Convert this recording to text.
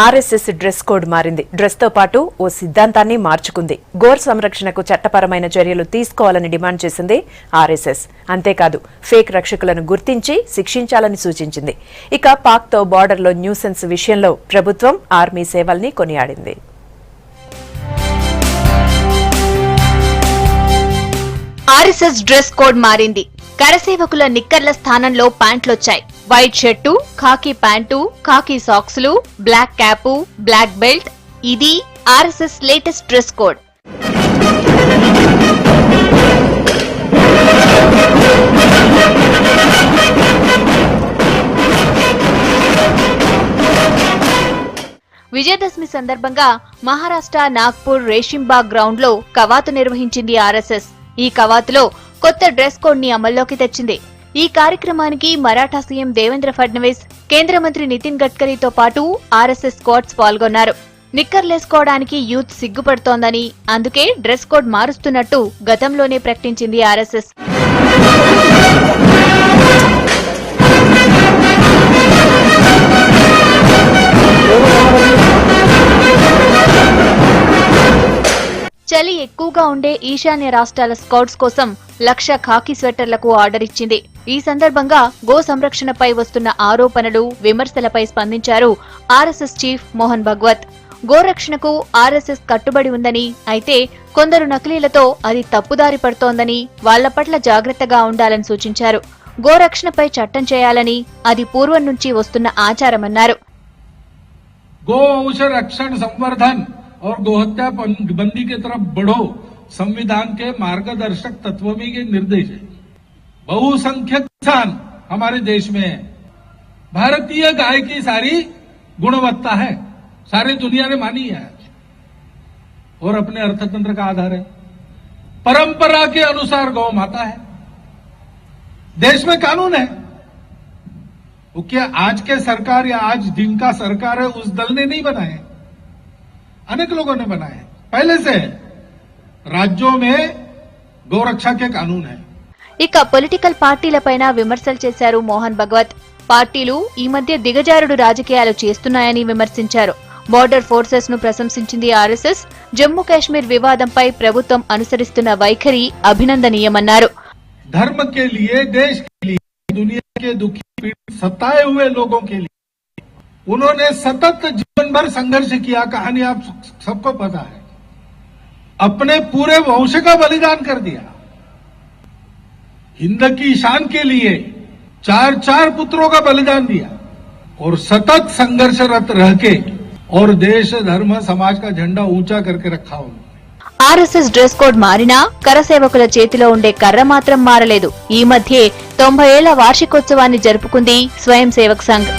RSS dress code మారింది. Dress తో పాటు ఓ సిద్ధాంతాన్ని మార్చుకుంది. గోర్ సంరక్షణకు చట్టపరమైన చర్యలు తీసుకోవాలని డిమాండ్ చేసింది ఆర్ఎస్ఎస్. అంతేకాదు ఫేక్ రక్షకులను గుర్తించి శిక్షించాలని సూచించింది. ఇక పాక్తో బార్డర్లో న్యూసెన్స్ విషయంలో ప్రభుత్వం ఆర్మీ సేవల్ని కొనియాడింది. ఆర్ఎస్ఎస్ డ్రెస్ కోడ్ మారింది. కరసేవకుల నిక్కర్ల స్థానంలో ప్యాంట్లొచ్చాయి. వైట్ షర్టు, ఖాకీ ప్యాంటు, ఖాకీ సాక్సులు, బ్లాక్ క్యాపు, బ్లాక్ బెల్ట్. ఇది RSS latest dress code. Vijayadashami సందర్భంగా మహారాష్ట్ర నాగ్పూర్ రేషింబాగ్ గ్రౌండ్ లో కవాతు నిర్వహించింది ఆర్ఎస్ఎస్. ఈ కవాతులో కొత్త డ్రెస్ కోడ్ ని అమల్లోకి తెచ్చింది. ఈ కార్యక్రమానికి మరాఠా సీఎం దేవేంద్ర ఫడ్నవీస్, కేంద్ర మంత్రి నితిన్ గడ్కరీతో పాటు ఆర్ఎస్ఎస్ స్క్వాడ్స్ పాల్గొన్నారు. నిక్కర్లేసుకోవడానికి యూత్ సిగ్గుపడుతోందని, అందుకే డ్రెస్ కోడ్ మారుస్తున్నట్టు గతంలోనే ప్రకటించింది ఆర్ఎస్ఎస్. చలి ఎక్కువగా ఉండే ఈశాన్య రాష్ట్రాల స్కౌట్స్ కోసం 1,00,000 ఖాకీ స్వెట్టర్లకు ఆర్డర్ ఇచ్చింది. ఈ సందర్భంగా గో సంరక్షణపై వస్తున్న ఆరోపణలు, విమర్శలపై స్పందించారు RSS chief Mohan Bhagwat. గోరక్షణకు RSS కట్టుబడి ఉందని, అయితే కొందరు నకిలీలతో అది తప్పుదారి పడుతోందని, వాళ్ల పట్ల జాగ్రత్తగా ఉండాలని సూచించారు. గోరక్షణపై చట్టం చేయాలని, అది పూర్వం నుంచి వస్తున్న ఆచారమన్నారు. गौवंश रक्षण संवर्धन और गोहत्या बंदी की तरफ बढ़ो संविधान के मार्गदर्शक तत्वों में ये निर्देश है। बहुसंख्यक किसान हमारे देश में है। भारतीय गाय की सारी गुणवत्ता है, सारी दुनिया ने मानी है और अपने अर्थतंत्र का आधार है। परंपरा के अनुसार गौ माता है, देश में कानून है। वो क्या आज के सरकार या आज जिनका सरकार है उस दल ने नहीं बनाए, अनेक लोगों ने बनाए, पहले से राज्यों में गौरक्षा के कानून है। ఇక పొలిటికల్ పార్టీలపైన విమర్శలు చేశారు మోహన్ భగవత్. పార్టీలు ఈ మధ్య దిగజారుడు రాజకీయాలు చేస్తున్నాయని విమర్శించారు. బోర్డర్ ఫోర్సెస్ ను ప్రశంసించింది ఆర్ఎస్ఎస్. జమ్మూ కాశ్మీర్ వివాదంపై ప్రభుత్వం అనుసరిస్తున్న వైఖరి అభినందనీయమన్నారు. धर्म के लिए, देश के लिए, दुनिया के दुखी पीड़ित सताए हुए लोगों के लिए उन्होंने सतत जीवन भर संघर्ष किया। कहानी आप सबको पता है। अपने पूरे वंश का बलिदान कर दिया। हिंद की शान के लिए 4 पुत्रों का बलिदान दिया और सतत संघर्षरत रह के और देश, धर्म, समाज का झंडा ऊंचा करके रखा उन्होंने. ఆర్ఎస్ఎస్ డ్రెస్ కోడ్ మారినా కరసేవకుల చేతిలో ఉండే కర్ర మాత్రం మారలేదు. ఈ మధ్యే 90 ఏళ్ల వార్షికోత్సవాన్ని జరుపుకుంది స్వయం సేవక్ సంఘ్.